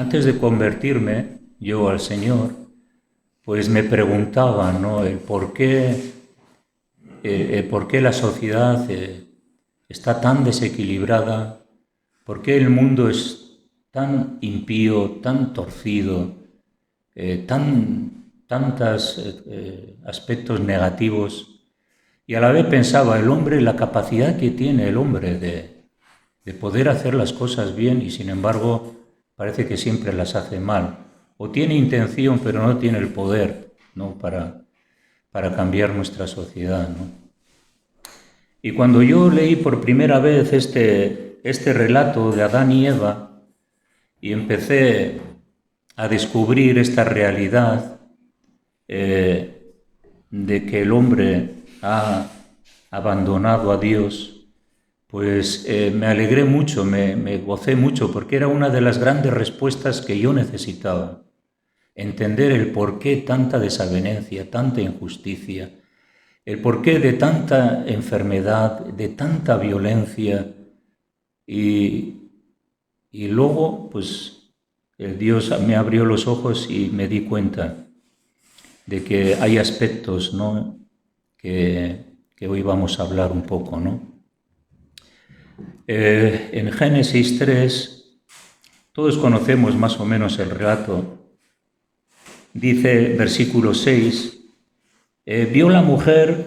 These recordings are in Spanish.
Antes de convertirme yo al Señor, pues me preguntaba, ¿no?, el por qué la sociedad está tan desequilibrada, por qué el mundo es tan impío, tan torcido, tantos aspectos negativos. Y a la vez pensaba, el hombre, la capacidad que tiene el hombre de poder hacer las cosas bien y sin embargo parece que siempre las hace mal. O tiene intención pero no tiene el poder, ¿no?, para cambiar nuestra sociedad, ¿no? Y cuando yo leí por primera vez este relato de Adán y Eva y empecé a descubrir esta realidad de que el hombre ha abandonado a Dios, pues me alegré mucho, me gocé mucho, porque era una de las grandes respuestas que yo necesitaba. Entender el porqué tanta desavenencia, tanta injusticia, el porqué de tanta enfermedad, de tanta violencia. Y luego, pues, Dios me abrió los ojos y me di cuenta de que hay aspectos, ¿no?, que hoy vamos a hablar un poco, ¿no? En Génesis 3, todos conocemos más o menos el relato. Dice, versículo 6, vio la mujer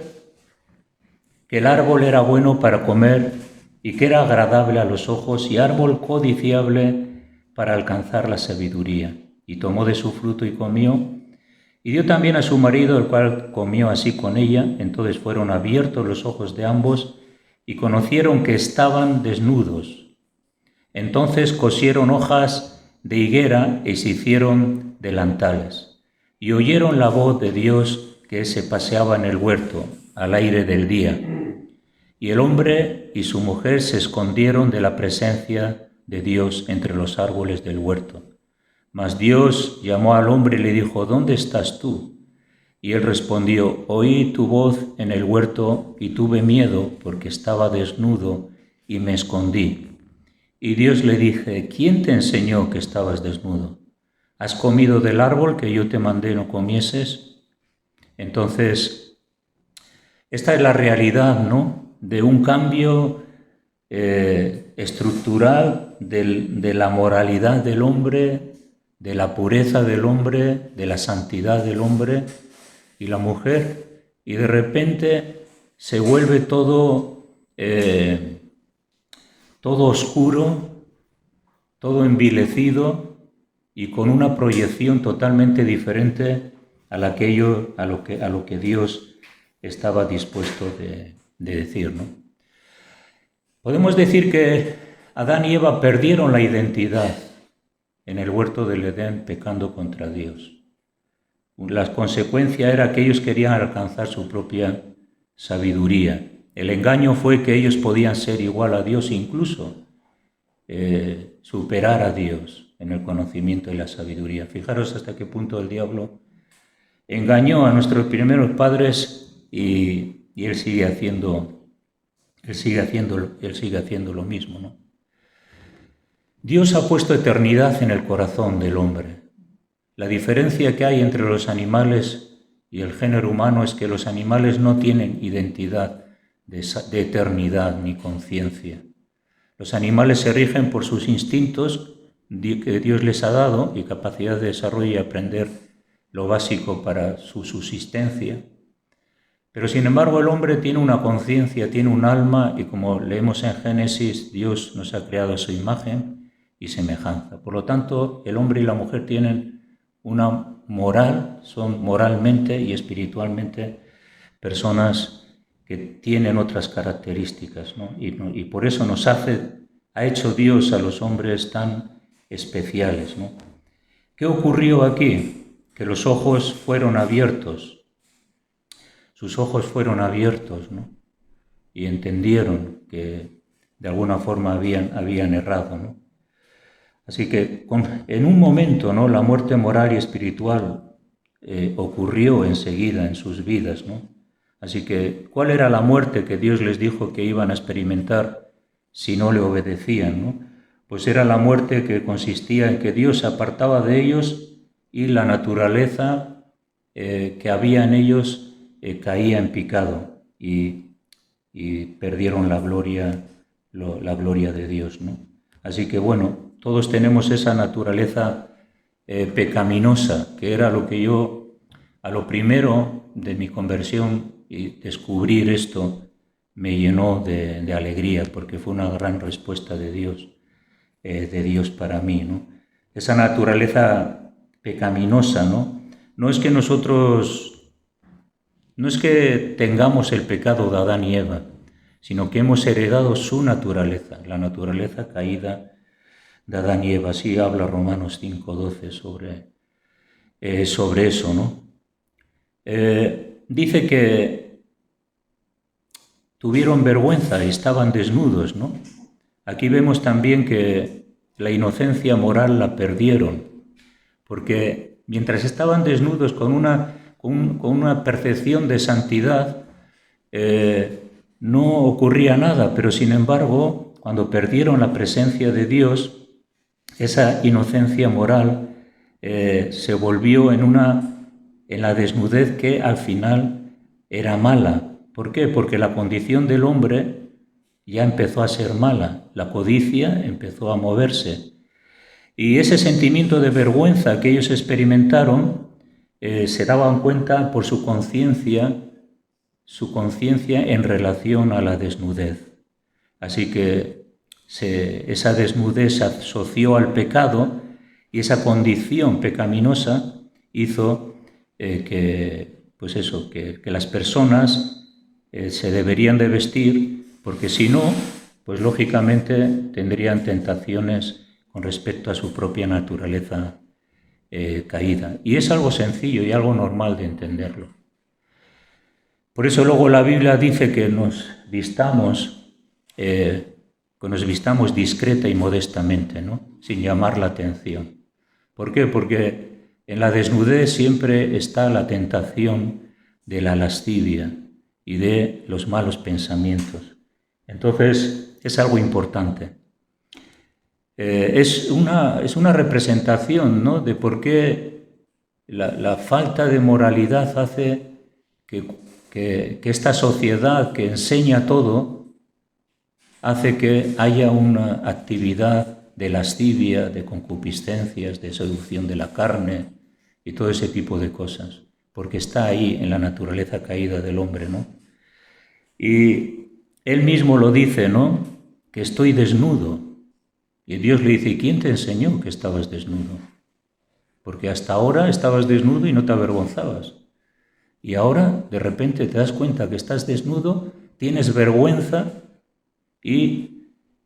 que el árbol era bueno para comer y que era agradable a los ojos y árbol codiciable para alcanzar la sabiduría. Y tomó de su fruto y comió, y dio también a su marido, el cual comió así con ella. Entonces fueron abiertos los ojos de ambos y conocieron que estaban desnudos. Entonces cosieron hojas de higuera y se hicieron delantales. Y oyeron la voz de Dios que se paseaba en el huerto al aire del día. Y el hombre y su mujer se escondieron de la presencia de Dios entre los árboles del huerto. Mas Dios llamó al hombre y le dijo, ¿dónde estás tú? Y él respondió, oí tu voz en el huerto y tuve miedo porque estaba desnudo y me escondí. Y Dios le dije, ¿quién te enseñó que estabas desnudo? ¿Has comido del árbol que yo te mandé no comieses? Entonces, esta es la realidad, ¿no?, de un cambio estructural de la moralidad del hombre, de la pureza del hombre, de la santidad del hombre y la mujer, y de repente se vuelve todo oscuro, todo envilecido y con una proyección totalmente diferente a lo que Dios estaba dispuesto de decir, ¿no? Podemos decir que Adán y Eva perdieron la identidad en el huerto del Edén pecando contra Dios. La consecuencia era que ellos querían alcanzar su propia sabiduría. El engaño fue que ellos podían ser igual a Dios, incluso superar a Dios en el conocimiento y la sabiduría. Fijaros hasta qué punto el diablo engañó a nuestros primeros padres y él sigue haciendo lo mismo, ¿no? Dios ha puesto eternidad en el corazón del hombre. La diferencia que hay entre los animales y el género humano es que los animales no tienen identidad de eternidad ni conciencia. Los animales se rigen por sus instintos que Dios les ha dado y capacidad de desarrollo y aprender lo básico para su subsistencia. Pero sin embargo el hombre tiene una conciencia, tiene un alma y como leemos en Génesis, Dios nos ha creado a su imagen y semejanza. Por lo tanto, el hombre y la mujer tienen una moral, son moralmente y espiritualmente personas que tienen otras características, ¿no? Y por eso ha hecho Dios a los hombres tan especiales, ¿no? ¿Qué ocurrió aquí? Que los ojos fueron abiertos. Sus ojos fueron abiertos, ¿no? Y entendieron que de alguna forma habían errado, ¿no? Así que en un momento, ¿no?, la muerte moral y espiritual ocurrió enseguida en sus vidas, ¿no? Así que, ¿cuál era la muerte que Dios les dijo que iban a experimentar si no le obedecían, ¿no? pues era la muerte que consistía en que Dios se apartaba de ellos y la naturaleza que había en ellos caía en pecado y perdieron la gloria de Dios, ¿no? Así que bueno, todos tenemos esa naturaleza pecaminosa, que era lo que yo, a lo primero de mi conversión y descubrir esto, me llenó de alegría, porque fue una gran respuesta de Dios para mí, ¿no? Esa naturaleza pecaminosa, ¿no? No es que tengamos el pecado de Adán y Eva, sino que hemos heredado su naturaleza, la naturaleza caída de Adán y Eva. Así habla Romanos 5:12 sobre eso, ¿no? Dice que tuvieron vergüenza y estaban desnudos, ¿no? Aquí vemos también que la inocencia moral la perdieron, porque mientras estaban desnudos con una percepción de santidad, no ocurría nada, pero sin embargo, cuando perdieron la presencia de Dios, esa inocencia moral se volvió en la desnudez que al final era mala. ¿Por qué? Porque la condición del hombre ya empezó a ser mala, la codicia empezó a moverse. Y ese sentimiento de vergüenza que ellos experimentaron se daban cuenta por su conciencia en relación a la desnudez. Así que esa desnudez se asoció al pecado y esa condición pecaminosa hizo que las personas se deberían de vestir, porque si no, pues lógicamente tendrían tentaciones con respecto a su propia naturaleza caída. Y es algo sencillo y algo normal de entenderlo. Por eso luego la Biblia dice que nos vistamos discreta y modestamente, ¿no? Sin llamar la atención. ¿Por qué? Porque en la desnudez siempre está la tentación de la lascivia y de los malos pensamientos. Entonces, es algo importante. Es una representación, ¿no?, de por qué la falta de moralidad hace que esta sociedad que enseña todo hace que haya una actividad de lascivia, de concupiscencias, de seducción de la carne y todo ese tipo de cosas, porque está ahí en la naturaleza caída del hombre, ¿no? Y él mismo lo dice, ¿no?, que estoy desnudo. Y Dios le dice, ¿y quién te enseñó que estabas desnudo? Porque hasta ahora estabas desnudo y no te avergonzabas. Y ahora, de repente, te das cuenta que estás desnudo, tienes vergüenza y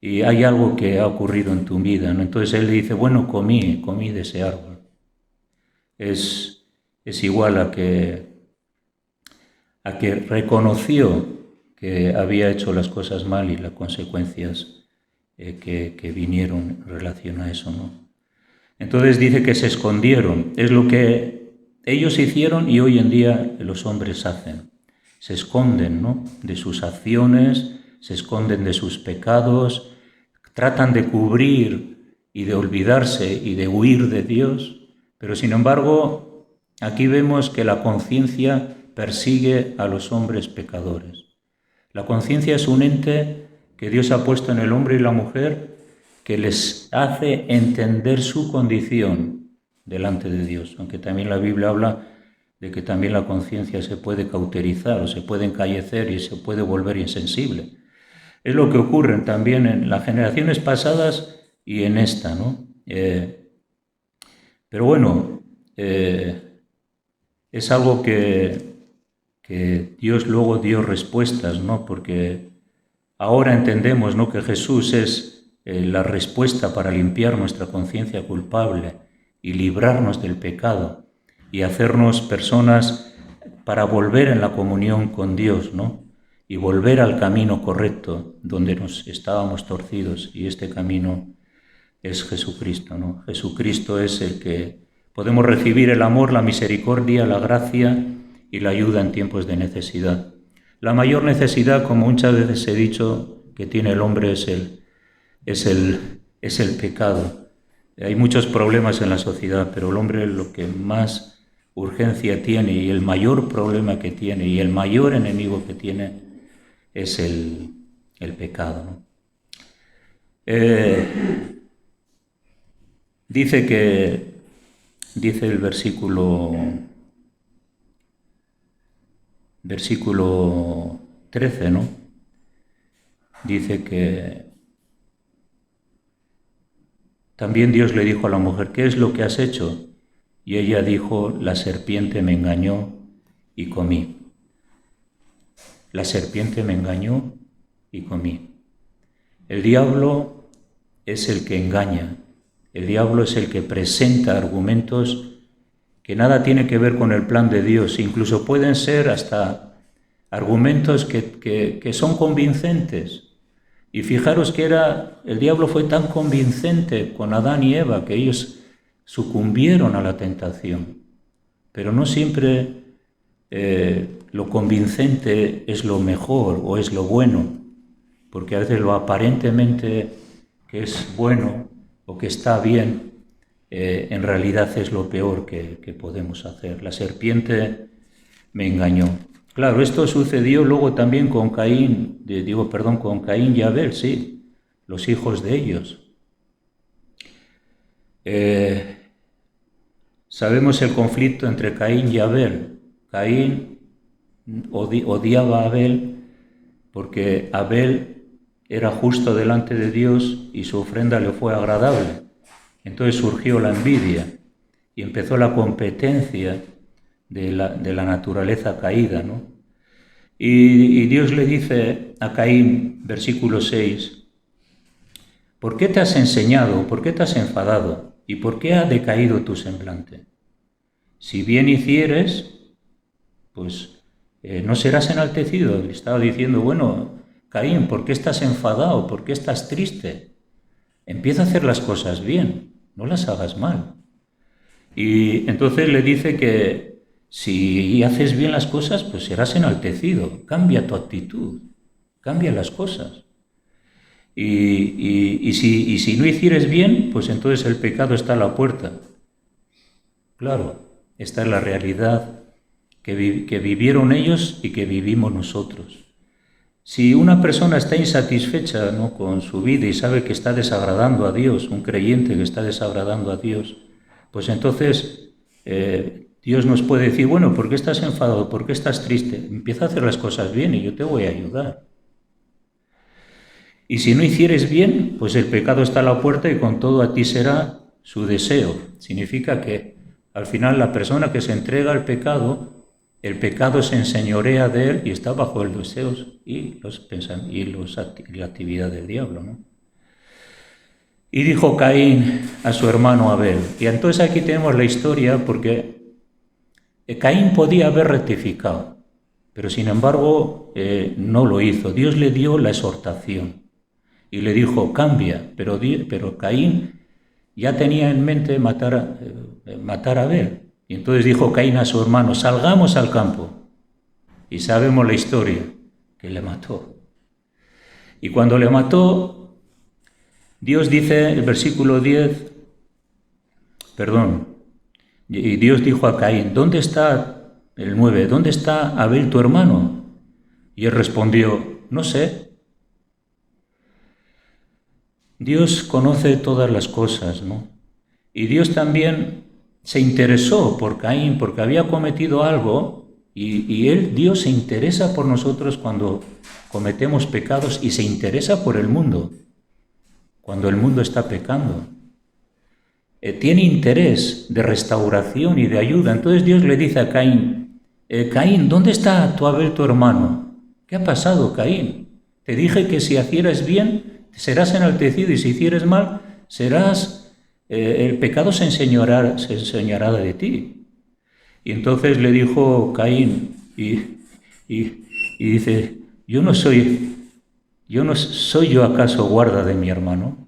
hay algo que ha ocurrido en tu vida, ¿no? Entonces él le dice, bueno, comí de ese árbol. Es igual a que reconoció que había hecho las cosas mal y las consecuencias que vinieron en relación a eso, ¿no? Entonces dice que se escondieron. Es lo que ellos hicieron y hoy en día los hombres hacen. Se esconden, ¿no?, de sus acciones, se esconden de sus pecados, tratan de cubrir y de olvidarse y de huir de Dios, pero sin embargo aquí vemos que la conciencia persigue a los hombres pecadores. La conciencia es un ente que Dios ha puesto en el hombre y la mujer que les hace entender su condición delante de Dios, aunque también la Biblia habla de que también la conciencia se puede cauterizar o se puede encallecer y se puede volver insensible. Es lo que ocurre también en las generaciones pasadas y en esta, ¿no? Pero bueno, es algo que Dios luego dio respuestas, ¿no? Porque ahora entendemos, ¿no?, que Jesús es la respuesta para limpiar nuestra conciencia culpable y librarnos del pecado y hacernos personas para volver en la comunión con Dios, ¿no?, y volver al camino correcto donde nos estábamos torcidos, y este camino es Jesucristo, ¿no? Jesucristo es el que podemos recibir el amor, la misericordia, la gracia y la ayuda en tiempos de necesidad. La mayor necesidad, como muchas veces he dicho, que tiene el hombre es el es el pecado. Hay muchos problemas en la sociedad, pero el hombre lo que más urgencia tiene y el mayor problema que tiene y el mayor enemigo que tiene es el pecado, ¿no? Dice el versículo 13, ¿no? Dice que también Dios le dijo a la mujer, ¿qué es lo que has hecho? Y ella dijo, la serpiente me engañó y comí. La serpiente me engañó y comí. El diablo es el que engaña. El diablo es el que presenta argumentos que nada tiene que ver con el plan de Dios. Incluso pueden ser hasta argumentos que son convincentes. Y fijaros que el diablo fue tan convincente con Adán y Eva que ellos sucumbieron a la tentación. Pero no siempre lo convincente es lo mejor o es lo bueno, porque a veces lo aparentemente que es bueno o que está bien, en realidad es lo peor que podemos hacer. La serpiente me engañó. Claro, esto sucedió luego también con Caín y Abel, sí, los hijos de ellos. Sabemos el conflicto entre Caín y Abel. Caín odiaba a Abel porque Abel era justo delante de Dios y su ofrenda le fue agradable. Entonces surgió la envidia y empezó la competencia de la naturaleza caída, ¿no? Y Dios le dice a Caín, versículo 6, ¿por qué te has enseñado? ¿Por qué te has enfadado? ¿Y por qué ha decaído tu semblante? Si bien hicieres, pues no serás enaltecido. Le estaba diciendo, bueno, Caín, ¿por qué estás enfadado? ¿Por qué estás triste? Empieza a hacer las cosas bien, no las hagas mal. Y entonces le dice que si haces bien las cosas, pues serás enaltecido. Cambia tu actitud, cambia las cosas. Y si no hicieres bien, pues entonces el pecado está a la puerta. Claro, esta es la realidad que vivieron ellos y que vivimos nosotros. Si una persona está insatisfecha, ¿no?, con su vida y sabe que está desagradando a Dios, un creyente que está desagradando a Dios, pues entonces Dios nos puede decir, bueno, ¿por qué estás enfadado? ¿Por qué estás triste? Empieza a hacer las cosas bien y yo te voy a ayudar. Y si no hicieres bien, pues el pecado está a la puerta y con todo a ti será su deseo. Significa que al final la persona que se entrega al pecado, el pecado se enseñorea de él y está bajo los deseos y la actividad del diablo, ¿no? Y dijo Caín a su hermano Abel. Y entonces aquí tenemos la historia porque Caín podía haber rectificado, pero sin embargo no lo hizo. Dios le dio la exhortación y le dijo, cambia, pero Caín ya tenía en mente matar a Abel. Y entonces dijo Caín a su hermano, salgamos al campo. Y sabemos la historia, que le mató. Y cuando le mató, Dios dice, el versículo 10, y Dios dijo a Caín, ¿dónde está, el 9, dónde está Abel tu hermano? Y él respondió, no sé. Dios conoce todas las cosas, ¿no? Y Dios también se interesó por Caín porque había cometido algo y Dios se interesa por nosotros cuando cometemos pecados y se interesa por el mundo, cuando el mundo está pecando. Tiene interés de restauración y de ayuda. Entonces Dios le dice a Caín, Caín, ¿dónde está Abel tu hermano? ¿Qué ha pasado, Caín? Te dije que si hicieras bien, serás enaltecido y si hicieres mal, el pecado se enseñará de ti. Y entonces le dijo Caín, y dice, ¿soy yo acaso guarda de mi hermano?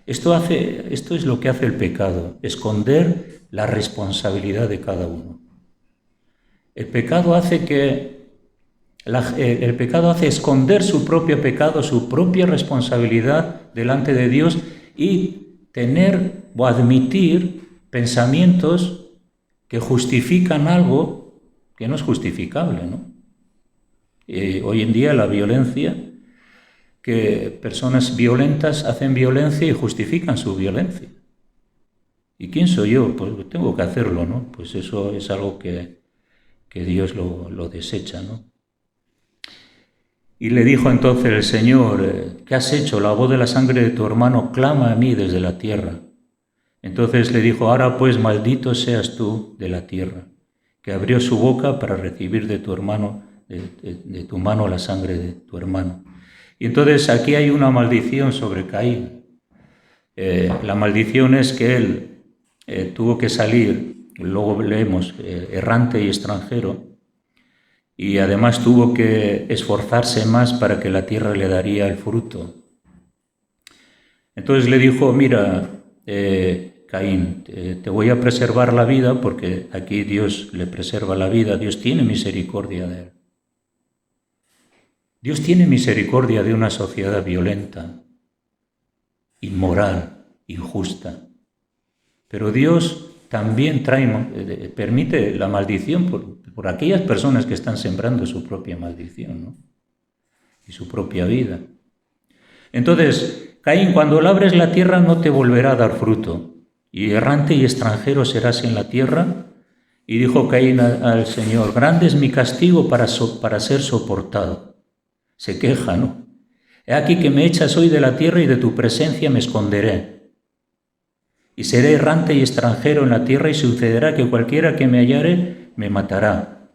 Esto es lo que hace el pecado, esconder la responsabilidad de cada uno. El pecado hace esconder su propio pecado, su propia responsabilidad delante de Dios y tener o admitir pensamientos que justifican algo que no es justificable, ¿no? Hoy en día la violencia, que personas violentas hacen violencia y justifican su violencia. ¿Y quién soy yo? Pues tengo que hacerlo, ¿no? Pues eso es algo que Dios lo desecha, ¿no? Y le dijo entonces el Señor, ¿qué has hecho? La voz de la sangre de tu hermano clama a mí desde la tierra. Entonces le dijo, ahora pues maldito seas tú de la tierra, que abrió su boca para recibir de tu hermano, de tu mano la sangre de tu hermano. Y entonces aquí hay una maldición sobre Caín. La maldición es que él tuvo que salir, luego leemos, errante y extranjero, y además tuvo que esforzarse más para que la tierra le daría el fruto. Entonces le dijo, mira, Caín, te voy a preservar la vida, porque aquí Dios le preserva la vida, Dios tiene misericordia de él. Dios tiene misericordia de una sociedad violenta, inmoral, injusta. Pero Dios también permite la maldición por aquellas personas que están sembrando su propia maldición, ¿no? Y su propia vida. Entonces, Caín, cuando labres la tierra no te volverá a dar fruto, y errante y extranjero serás en la tierra. Y dijo Caín al Señor, grande es mi castigo para ser soportado. Se queja, ¿no? He aquí que me echas hoy de la tierra y de tu presencia me esconderé. Y seré errante y extranjero en la tierra y sucederá que cualquiera que me hallare me matará.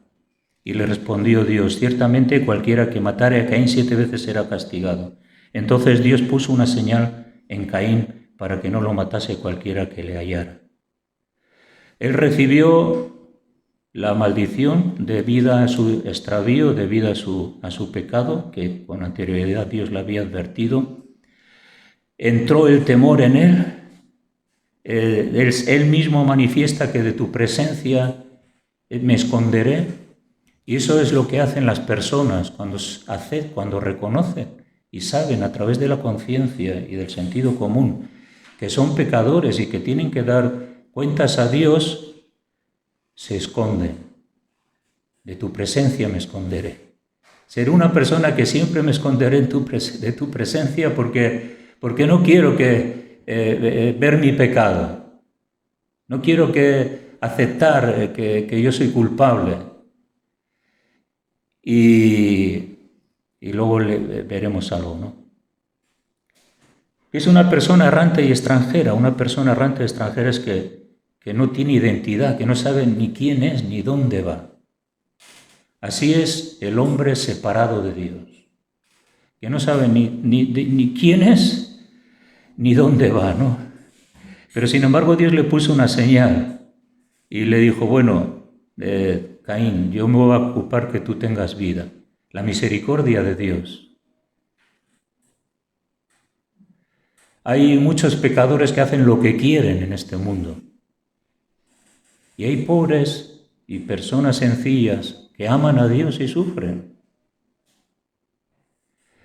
Y le respondió Dios, ciertamente cualquiera que matare a Caín 7 veces será castigado. Entonces Dios puso una señal en Caín para que no lo matase cualquiera que le hallara. Él recibió la maldición debido a su extravío, debido a su pecado, que con anterioridad Dios le había advertido. Entró el temor en él. Él mismo manifiesta que de tu presencia me esconderé. Y eso es lo que hacen las personas cuando reconocen y saben a través de la conciencia y del sentido común que son pecadores y que tienen que dar cuentas a Dios. Se esconden. De tu presencia me esconderé. Seré una persona que siempre me esconderé de tu presencia porque no quiero ver mi pecado. No quiero aceptar que yo soy culpable. Y luego veremos algo, ¿no? Es una persona errante y extranjera. Una persona errante y extranjera es que no tiene identidad, que no sabe ni quién es ni dónde va. Así es el hombre separado de Dios, que no sabe ni quién es ni dónde va, ¿no? Pero sin embargo Dios le puso una señal y le dijo, bueno, Caín, yo me voy a ocupar que tú tengas vida. La misericordia de Dios. Hay muchos pecadores que hacen lo que quieren en este mundo. Y hay pobres y personas sencillas que aman a Dios y sufren.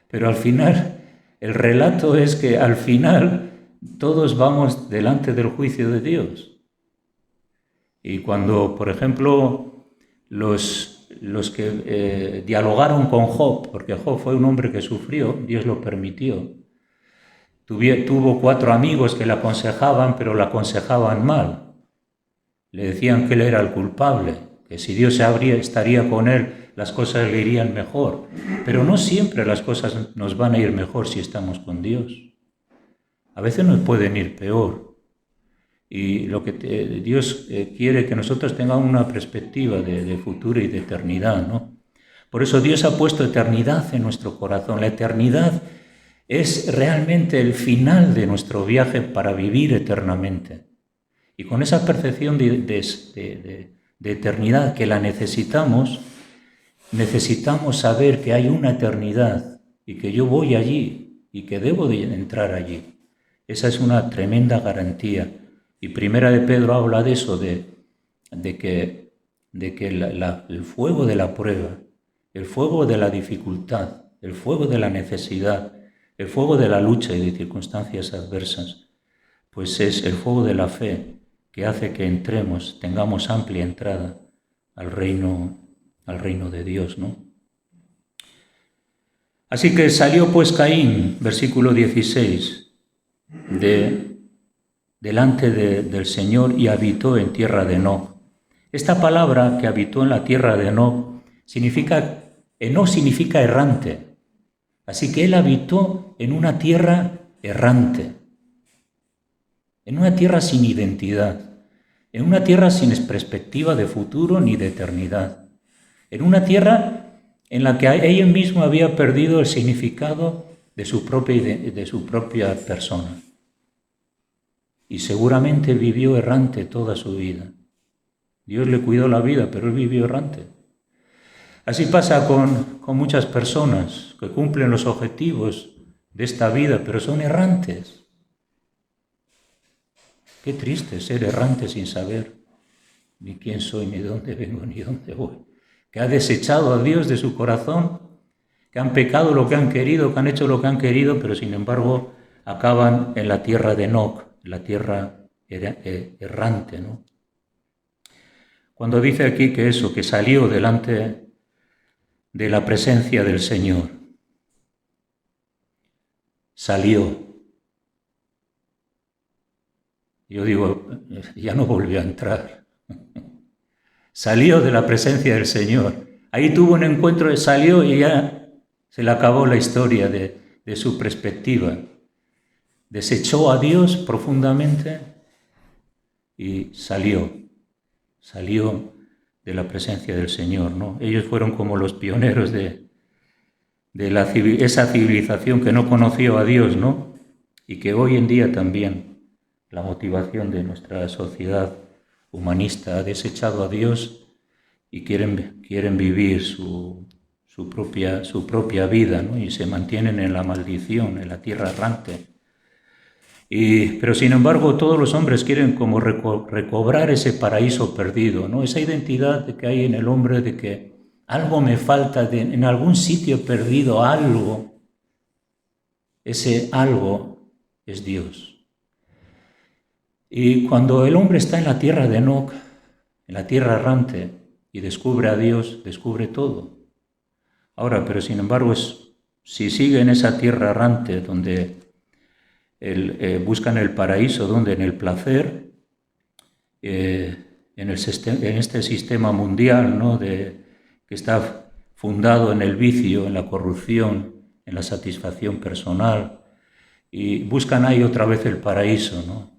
Pero al final, el relato es que al final todos vamos delante del juicio de Dios. Y cuando, por ejemplo, los que dialogaron con Job, porque Job fue un hombre que sufrió, Dios lo permitió, tuvo 4 amigos que le aconsejaban, pero le aconsejaban mal. Le decían que él era el culpable, que si Dios estaría con él, las cosas le irían mejor. Pero no siempre las cosas nos van a ir mejor si estamos con Dios. A veces nos pueden ir peor. Y lo que Dios quiere que nosotros tengamos una perspectiva de futuro y de eternidad, ¿no? Por eso Dios ha puesto eternidad en nuestro corazón. La eternidad es realmente el final de nuestro viaje para vivir eternamente. Y con esa percepción de eternidad que la necesitamos saber que hay una eternidad y que yo voy allí y que debo de entrar allí. Esa es una tremenda garantía. Y Primera de Pedro habla de eso, de que el fuego de la prueba, el fuego de la dificultad, el fuego de la necesidad, el fuego de la lucha y de circunstancias adversas, pues es el fuego de la fe que hace que entremos, tengamos amplia entrada al reino de Dios, ¿no? Así que salió pues Caín, versículo 16, delante del Señor y habitó en tierra de Enoc. Esta palabra que habitó en la tierra de Enoc significa, Enoc significa errante. Así que él habitó en una tierra errante, en una tierra sin identidad, en una tierra sin perspectiva de futuro ni de eternidad, en una tierra en la que ella misma había perdido el significado de su propia persona. Y seguramente vivió errante toda su vida. Dios le cuidó la vida, pero él vivió errante. Así pasa con muchas personas que cumplen los objetivos de esta vida, pero son errantes. Qué triste ser errante sin saber ni quién soy, ni dónde vengo, ni dónde voy. Que ha desechado a Dios de su corazón, que han pecado lo que han querido, que han hecho lo que han querido, pero sin embargo acaban en la tierra de Enoc, la tierra errante, ¿no? Cuando dice aquí que eso, que salió delante de la presencia del Señor, salió. Yo digo, ya no volvió a entrar. Salió de la presencia del Señor. Ahí tuvo un encuentro, salió y ya se le acabó la historia de su perspectiva. Desechó a Dios profundamente y salió de la presencia del Señor, ¿no? Ellos fueron como los pioneros de esa civilización que no conoció a Dios, ¿no? Y que hoy en día también la motivación de nuestra sociedad humanista ha desechado a Dios y quieren vivir su propia vida, ¿no? Y se mantienen en la maldición, en la tierra errante. Pero sin embargo todos los hombres quieren como recobrar ese paraíso perdido, ¿no? Esa identidad que hay en el hombre de que algo me falta, en algún sitio perdido algo. Ese algo es Dios. Y cuando el hombre está en la tierra de Enoc, en la tierra errante, y descubre a Dios, descubre todo. Ahora, pero sin embargo, si sigue en esa tierra errante donde buscan el paraíso, donde en el placer, en este sistema mundial, ¿no? que está fundado en el vicio, en la corrupción, en la satisfacción personal, y buscan ahí otra vez el paraíso, ¿no?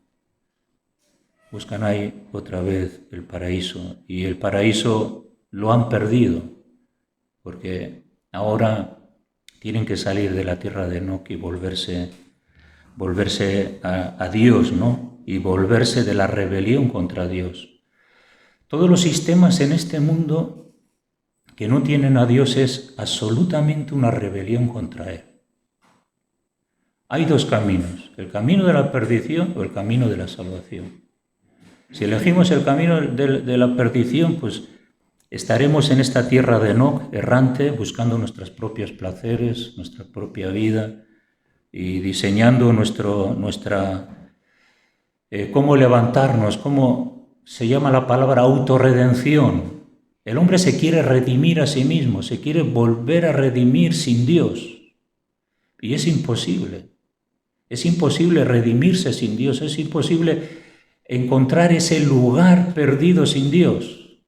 Buscan ahí otra vez el paraíso, y el paraíso lo han perdido, porque ahora tienen que salir de la tierra de Enoc y volverse a Dios, ¿no? Y volverse de la rebelión contra Dios. Todos los sistemas en este mundo que no tienen a Dios es absolutamente una rebelión contra Él. Hay dos caminos, el camino de la perdición o el camino de la salvación. Si elegimos el camino de la perdición, pues estaremos en esta tierra de Enoc, errante, buscando nuestros propios placeres, nuestra propia vida y diseñando cómo levantarnos, cómo se llama la palabra autorredención. El hombre se quiere redimir a sí mismo, se quiere volver a redimir sin Dios. Y es imposible. Es imposible redimirse sin Dios, es imposible encontrar ese lugar perdido sin Dios.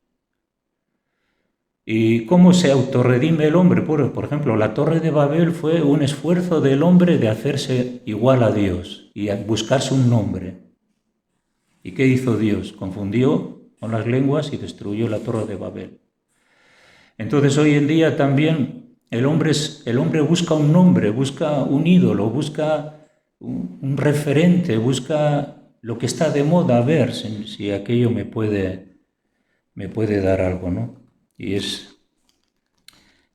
¿Y cómo se autorredime el hombre? Por ejemplo, la Torre de Babel fue un esfuerzo del hombre de hacerse igual a Dios y a buscarse un nombre. ¿Y qué hizo Dios? Confundió con las lenguas y destruyó la Torre de Babel. Entonces hoy en día también el hombre busca un nombre, busca un ídolo, busca un referente, busca lo que está de moda, a ver si aquello me puede dar algo, ¿no? Y es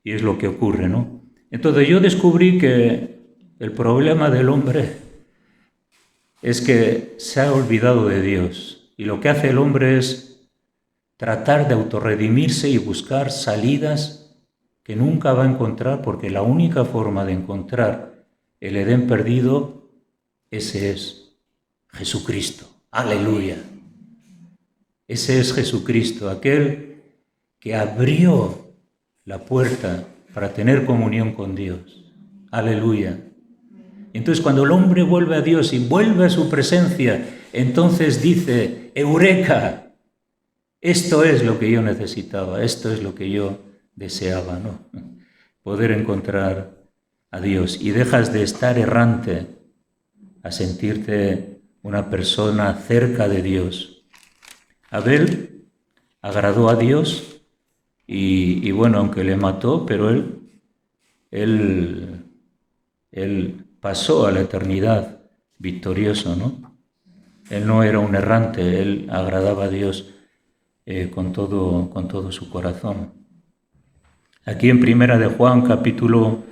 lo que ocurre, ¿no? Entonces yo descubrí que el problema del hombre es que se ha olvidado de Dios, y lo que hace el hombre es tratar de autorredimirse y buscar salidas que nunca va a encontrar, porque la única forma de encontrar el Edén perdido, ese es Jesucristo. Aleluya. Ese es Jesucristo, aquel que abrió la puerta para tener comunión con Dios. Aleluya. Entonces, cuando el hombre vuelve a Dios y vuelve a su presencia, entonces dice, Eureka, esto es lo que yo necesitaba, esto es lo que yo deseaba, ¿no? Poder encontrar a Dios. Y dejas de estar errante a sentirte una persona cerca de Dios. Abel agradó a Dios y bueno, aunque le mató, pero él pasó a la eternidad victorioso, ¿no? Él no era un errante, él agradaba a Dios con todo su corazón. Aquí en Primera de Juan, capítulo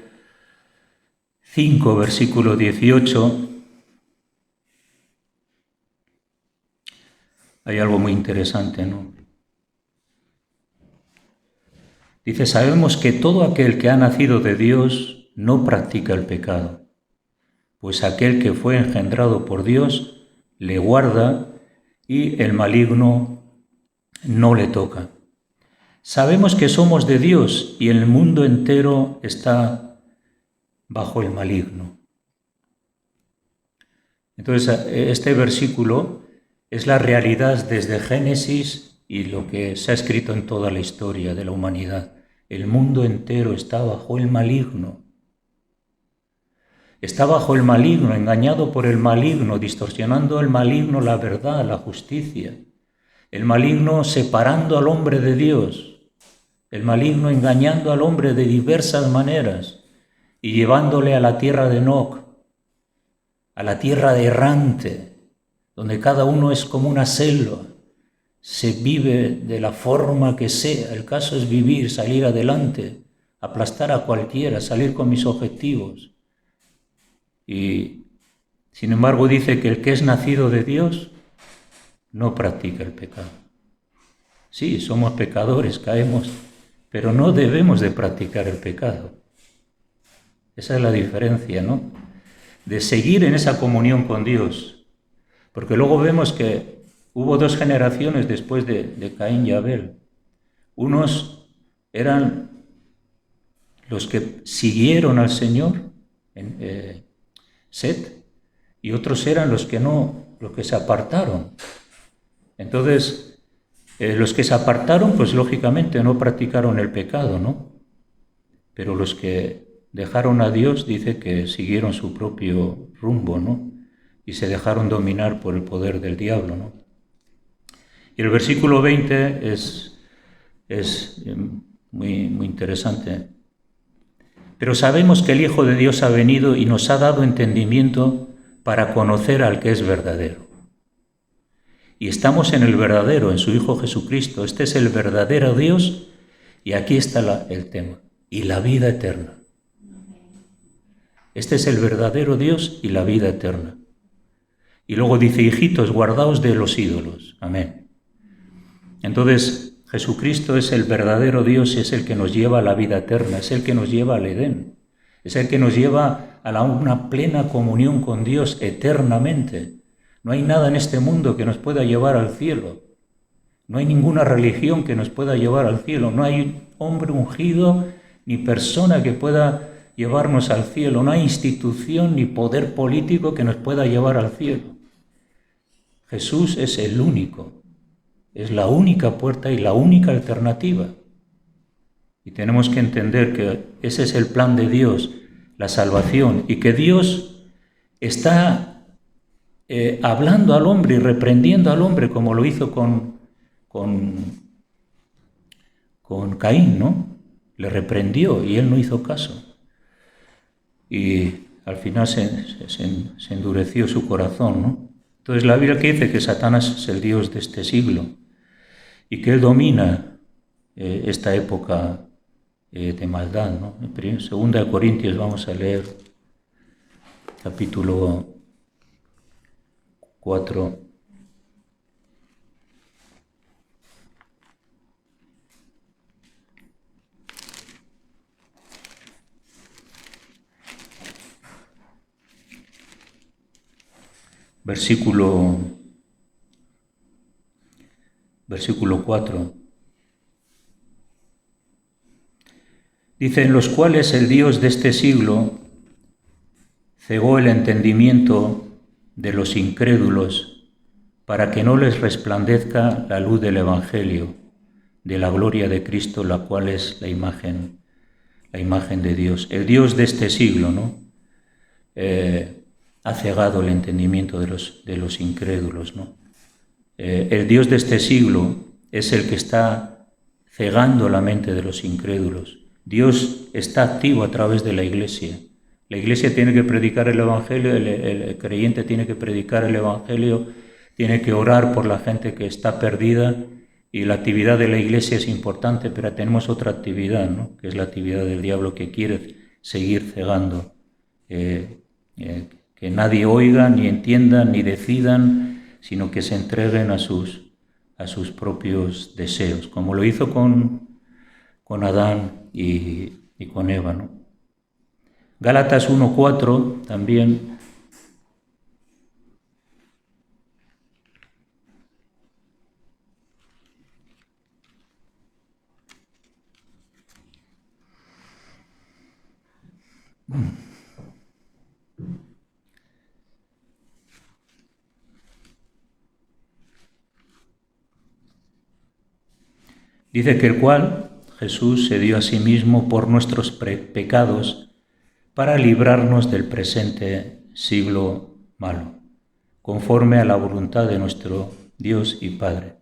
5, versículo 18, hay algo muy interesante, ¿no? Dice, sabemos que todo aquel que ha nacido de Dios no practica el pecado, pues aquel que fue engendrado por Dios le guarda y el maligno no le toca. Sabemos que somos de Dios y el mundo entero está bajo el maligno. Entonces, este versículo es la realidad desde Génesis y lo que se ha escrito en toda la historia de la humanidad. El mundo entero está bajo el maligno. Está bajo el maligno, engañado por el maligno, distorsionando el maligno la verdad, la justicia. El maligno separando al hombre de Dios. El maligno engañando al hombre de diversas maneras y llevándole a la tierra de Enoc, a la tierra de errante, donde cada uno es como una selva. Se vive de la forma que sea. El caso es vivir, salir adelante, aplastar a cualquiera, salir con mis objetivos. Y, sin embargo, dice que el que es nacido de Dios no practica el pecado. Sí, somos pecadores, caemos, pero no debemos de practicar el pecado. Esa es la diferencia, ¿no? De seguir en esa comunión con Dios. Porque luego vemos que hubo dos generaciones después de Caín y Abel. Unos eran los que siguieron al Señor, Set, y otros eran los que no, los que se apartaron. Entonces, los que se apartaron, pues lógicamente no practicaron el pecado, ¿no? Pero los que dejaron a Dios, dice que siguieron su propio rumbo, ¿no? Y se dejaron dominar por el poder del diablo, ¿no? Y el versículo 20 es muy interesante. Pero sabemos que el Hijo de Dios ha venido y nos ha dado entendimiento para conocer al que es verdadero. Y estamos en el verdadero, en su Hijo Jesucristo. Este es el verdadero Dios y aquí está el tema. Y la vida eterna. Este es el verdadero Dios y la vida eterna. Y luego dice, hijitos, guardaos de los ídolos. Amén. Entonces, Jesucristo es el verdadero Dios y es el que nos lleva a la vida eterna, es el que nos lleva al Edén, es el que nos lleva a una plena comunión con Dios eternamente. No hay nada en este mundo que nos pueda llevar al cielo. No hay ninguna religión que nos pueda llevar al cielo. No hay hombre ungido ni persona que pueda llevarnos al cielo. No hay institución ni poder político que nos pueda llevar al cielo. Jesús es el único. Es la única puerta y la única alternativa. Y tenemos que entender que ese es el plan de Dios, la salvación, y que Dios está hablando al hombre y reprendiendo al hombre como lo hizo con Caín, ¿no? Le reprendió y él no hizo caso. Y al final se endureció su corazón, ¿no? Entonces la Biblia que dice que Satanás es el Dios de este siglo y que él domina esta época de maldad, ¿no? En 2 Corintios vamos a leer capítulo 4. versículo 4. Dice, en los cuales el Dios de este siglo cegó el entendimiento de los incrédulos para que no les resplandezca la luz del Evangelio, de la gloria de Cristo, la cual es la imagen de Dios. El Dios de este siglo, ¿no? Ha cegado el entendimiento de los incrédulos, ¿no? El Dios de este siglo es el que está cegando la mente de los incrédulos. Dios está activo a través de la Iglesia. La Iglesia tiene que predicar el Evangelio, el creyente tiene que predicar el Evangelio, tiene que orar por la gente que está perdida, y la actividad de la Iglesia es importante, pero tenemos otra actividad, ¿no? Que es la actividad del diablo, que quiere seguir cegando, que nadie oiga, ni entienda, ni decidan, sino que se entreguen a sus propios deseos, como lo hizo con Adán y con Eva, ¿no? Gálatas 1:4 también. Dice que el cual Jesús se dio a sí mismo por nuestros pecados para librarnos del presente siglo malo, conforme a la voluntad de nuestro Dios y Padre.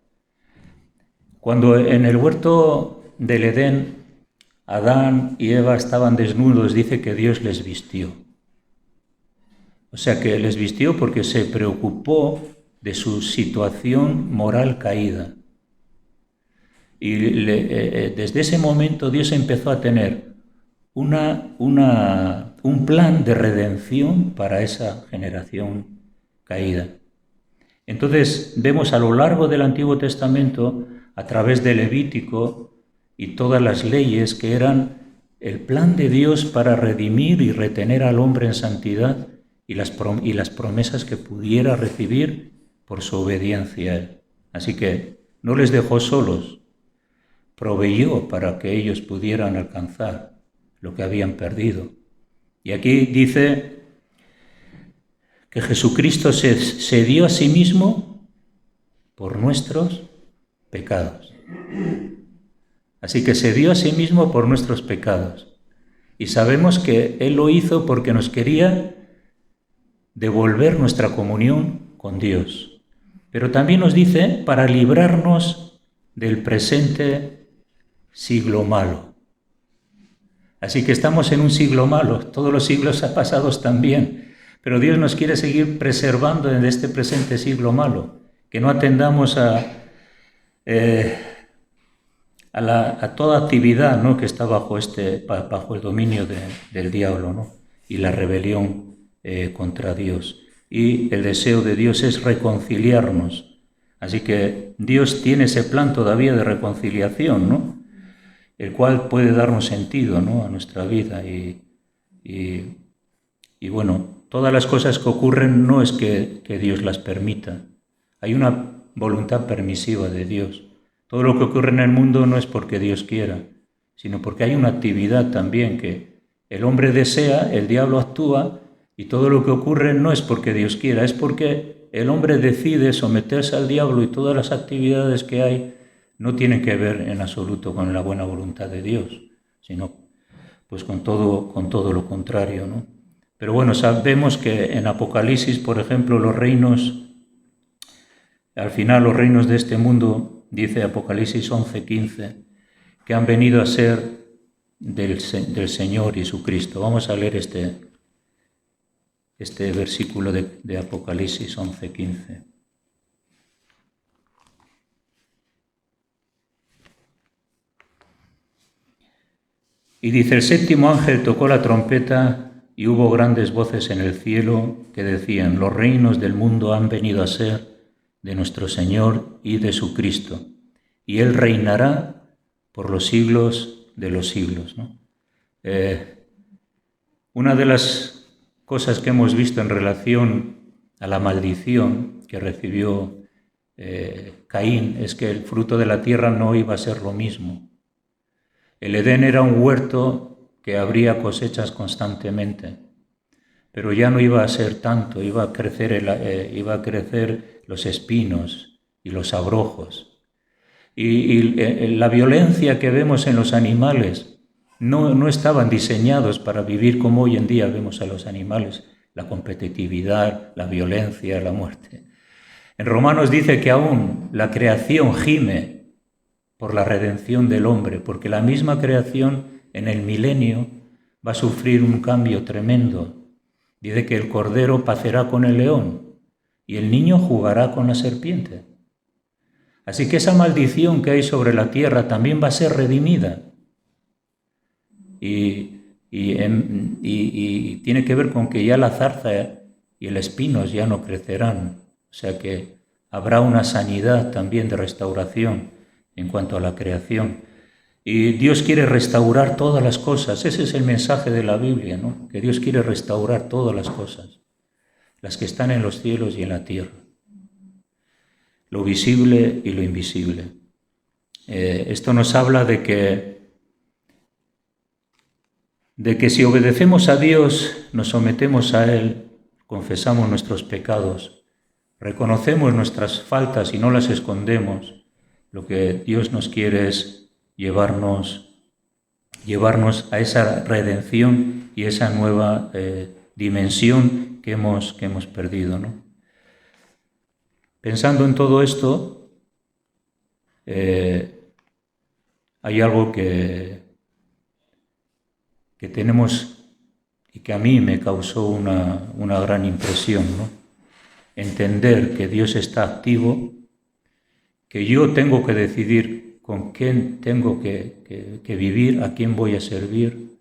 Cuando en el huerto del Edén Adán y Eva estaban desnudos, dice que Dios les vistió. O sea que les vistió porque se preocupó de su situación moral caída. Y desde ese momento Dios empezó a tener un plan de redención para esa generación caída. Entonces vemos a lo largo del Antiguo Testamento, a través de Levítico y todas las leyes, que eran el plan de Dios para redimir y retener al hombre en santidad, y las promesas que pudiera recibir por su obediencia a Él. Así que no les dejó solos, proveyó para que ellos pudieran alcanzar lo que habían perdido. Y aquí dice que Jesucristo se dio a sí mismo por nuestros pecados. Así que se dio a sí mismo por nuestros pecados. Y sabemos que Él lo hizo porque nos quería devolver nuestra comunión con Dios. Pero también nos dice para librarnos del presente siglo malo. Así que estamos en un siglo malo, todos los siglos pasados también, pero Dios nos quiere seguir preservando en este presente siglo malo, que no atendamos a toda actividad, ¿no?, que está bajo el dominio del diablo, ¿no?, y la rebelión contra Dios. Y el deseo de Dios es reconciliarnos. Así que Dios tiene ese plan todavía de reconciliación, ¿no?, el cual puede darnos sentido, ¿no?, a nuestra vida. Y bueno, todas las cosas que ocurren no es que Dios las permita. Hay una voluntad permisiva de Dios. Todo lo que ocurre en el mundo no es porque Dios quiera, sino porque hay una actividad también que el hombre desea, el diablo actúa, y todo lo que ocurre no es porque Dios quiera, es porque el hombre decide someterse al diablo, y todas las actividades que hay no tienen que ver en absoluto con la buena voluntad de Dios, sino pues con todo lo contrario, ¿no? Pero bueno, sabemos que en Apocalipsis, por ejemplo, al final los reinos de este mundo, dice Apocalipsis 11:15, que han venido a ser del Señor y su Cristo. Vamos a leer este versículo de Apocalipsis 11:15. Y dice, el séptimo ángel tocó la trompeta y hubo grandes voces en el cielo que decían, los reinos del mundo han venido a ser de nuestro Señor y de su Cristo, y Él reinará por los siglos de los siglos, ¿no? Una de las cosas que hemos visto en relación a la maldición que recibió Caín es que el fruto de la tierra no iba a ser lo mismo. El Edén era un huerto que habría cosechas constantemente, pero ya no iba a ser tanto, iba a crecer los espinos y los abrojos. Y la violencia que vemos en los animales no estaban diseñados para vivir como hoy en día vemos a los animales, la competitividad, la violencia, la muerte. En Romanos dice que aún la creación gime por la redención del hombre, porque la misma creación en el milenio va a sufrir un cambio tremendo. Dice que el cordero pacerá con el león y el niño jugará con la serpiente. Así que esa maldición que hay sobre la tierra también va a ser redimida. Y tiene que ver con que ya la zarza y el espinos ya no crecerán. O sea que habrá una sanidad también de restauración en cuanto a la creación. Y Dios quiere restaurar todas las cosas. Ese es el mensaje de la Biblia, ¿no? Que Dios quiere restaurar todas las cosas, las que están en los cielos y en la tierra, lo visible y lo invisible. Esto nos habla de que si obedecemos a Dios, nos sometemos a Él, confesamos nuestros pecados, reconocemos nuestras faltas y no las escondemos, lo que Dios nos quiere es llevarnos a esa redención y esa nueva dimensión que hemos perdido, ¿no? Pensando en todo esto, hay algo que tenemos y que a mí me causó una gran impresión, ¿no? Entender que Dios está activo, que yo tengo que decidir con quién tengo que vivir, a quién voy a servir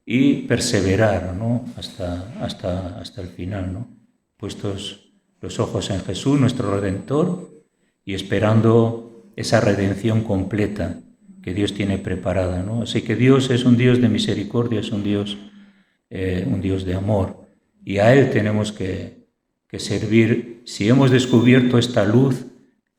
y perseverar, ¿no? hasta el final, ¿no? Puestos los ojos en Jesús, nuestro Redentor, y esperando esa redención completa que Dios tiene preparada, ¿no? Así que Dios es un Dios de misericordia, es un Dios de amor, y a Él tenemos que servir. Si hemos descubierto esta luz,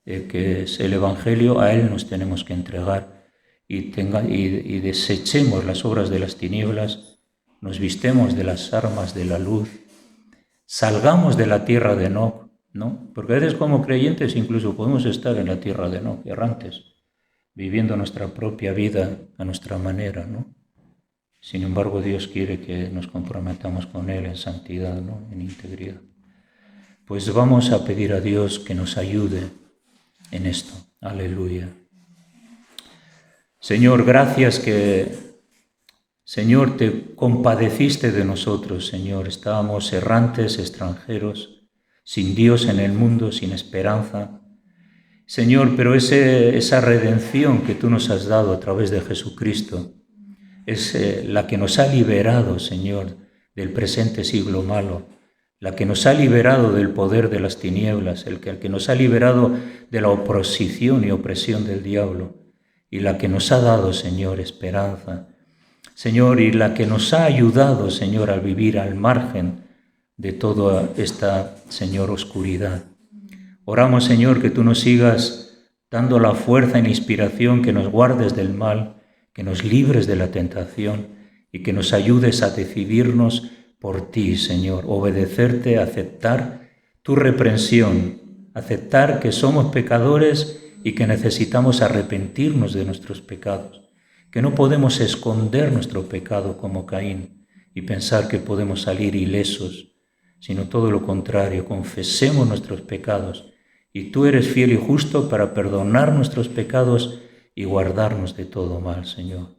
que es el Evangelio, a Él nos tenemos que entregar y desechemos las obras de las tinieblas, nos vistemos de las armas de la luz, salgamos de la tierra de Enoc, ¿no? Porque a veces como creyentes incluso podemos estar en la tierra de Enoc, errantes, viviendo nuestra propia vida a nuestra manera, ¿no? Sin embargo, Dios quiere que nos comprometamos con Él en santidad, ¿no? En integridad. Pues vamos a pedir a Dios que nos ayude en esto. Aleluya. Señor, gracias que, Señor, te compadeciste de nosotros, Señor. Estábamos errantes, extranjeros, sin Dios en el mundo, sin esperanza. Señor, pero esa redención que tú nos has dado a través de Jesucristo es la que nos ha liberado, Señor, del presente siglo malo, la que nos ha liberado del poder de las tinieblas, el que nos ha liberado de la oposición y opresión del diablo, y la que nos ha dado, Señor, esperanza, Señor, y la que nos ha ayudado, Señor, a vivir al margen de toda esta, Señor, oscuridad. Oramos, Señor, que tú nos sigas dando la fuerza y la inspiración, que nos guardes del mal, que nos libres de la tentación y que nos ayudes a decidirnos por ti, Señor, obedecerte, aceptar tu reprensión, aceptar que somos pecadores y que necesitamos arrepentirnos de nuestros pecados, que no podemos esconder nuestro pecado como Caín y pensar que podemos salir ilesos, sino todo lo contrario, confesemos nuestros pecados y tú eres fiel y justo para perdonar nuestros pecados y guardarnos de todo mal, Señor.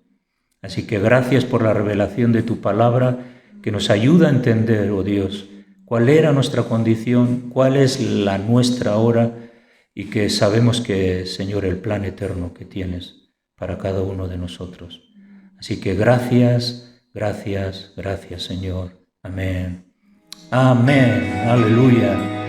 Así que gracias por la revelación de tu palabra que nos ayuda a entender, oh Dios, cuál era nuestra condición, cuál es la nuestra hora y que sabemos que, Señor, el plan eterno que tienes para cada uno de nosotros. Así que gracias, gracias, gracias, Señor. Amén. Amén. Aleluya.